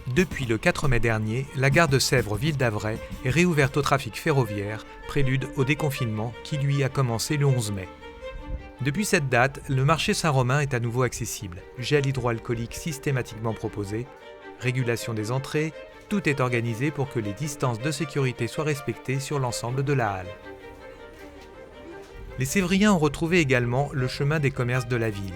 Depuis le 4 mai dernier, la gare de Sèvres-Ville d'Avray est réouverte au trafic ferroviaire, prélude au déconfinement qui lui a commencé le 11 mai. Depuis cette date, le marché Saint-Romain est à nouveau accessible. Gel hydroalcoolique systématiquement proposé, régulation des entrées, tout est organisé pour que les distances de sécurité soient respectées sur l'ensemble de la halle. Les Sévriens ont retrouvé également le chemin des commerces de la ville.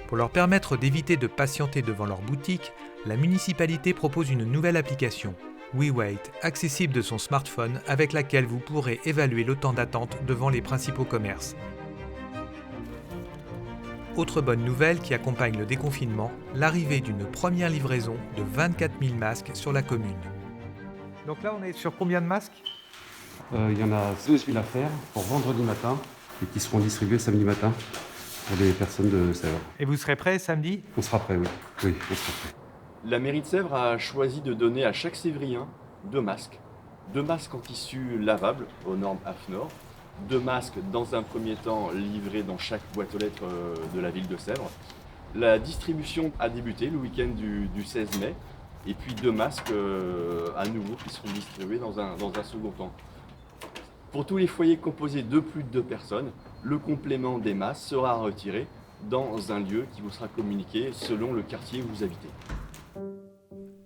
Pour leur permettre d'éviter de patienter devant leur boutique, la municipalité propose une nouvelle application, WeWait, accessible de son smartphone avec laquelle vous pourrez évaluer le temps d'attente devant les principaux commerces. Autre bonne nouvelle qui accompagne le déconfinement, l'arrivée d'une première livraison de 24 000 masques sur la commune. Donc là, on est sur combien de masques ? Il y en a 12 000 à faire pour vendredi matin et qui seront distribués samedi matin pour les personnes de Sèvres. Et vous serez prêts samedi ? On sera prêts, oui. Oui, on sera prêts. La mairie de Sèvres a choisi de donner à chaque Sévrien 2 masques. 2 masques en tissu lavable aux normes AFNOR. 2 masques dans un premier temps livrés dans chaque boîte aux lettres de la ville de Sèvres. La distribution a débuté le week-end du 16 mai. Et puis 2 masques à nouveau qui seront distribués dans un second temps. Pour tous les foyers composés de plus de 2 personnes, le complément des masques sera retiré dans un lieu qui vous sera communiqué selon le quartier où vous habitez.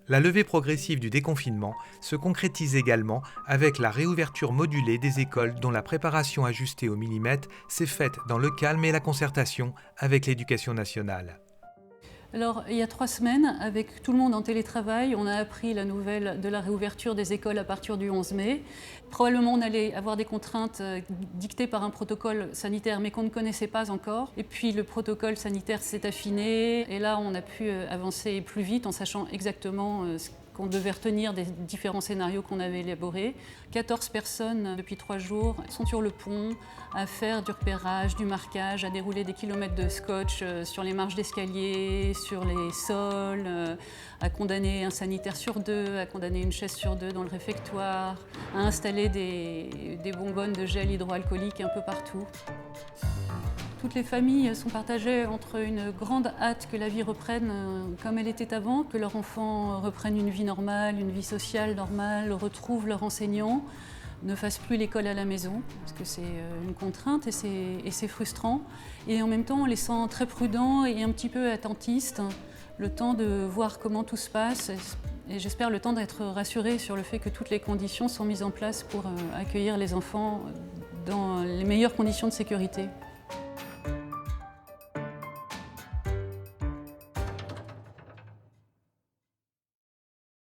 La levée progressive du déconfinement se concrétise également avec la réouverture modulée des écoles dont la préparation ajustée au millimètre s'est faite dans le calme et la concertation avec l'Éducation nationale. Alors, il y a 3 semaines, avec tout le monde en télétravail, on a appris la nouvelle de la réouverture des écoles à partir du 11 mai. Probablement, on allait avoir des contraintes dictées par un protocole sanitaire, mais qu'on ne connaissait pas encore. Et puis, le protocole sanitaire s'est affiné. Et là, on a pu avancer plus vite en sachant exactement ce qu'on devait retenir des différents scénarios qu'on avait élaborés. 14 personnes depuis 3 jours sont sur le pont à faire du repérage, du marquage, à dérouler des kilomètres de scotch sur les marches d'escalier, sur les sols, à condamner un sanitaire sur 2, à condamner une chaise sur 2 dans le réfectoire, à installer des bonbonnes de gel hydroalcoolique un peu partout. Toutes les familles sont partagées entre une grande hâte que la vie reprenne comme elle était avant, que leurs enfants reprennent une vie normale, une vie sociale normale, retrouvent leurs enseignants, ne fassent plus l'école à la maison, parce que c'est une contrainte et c'est frustrant. Et en même temps, on les sent très prudents et un petit peu attentistes, le temps de voir comment tout se passe. Et j'espère le temps d'être rassurés sur le fait que toutes les conditions sont mises en place pour accueillir les enfants dans les meilleures conditions de sécurité.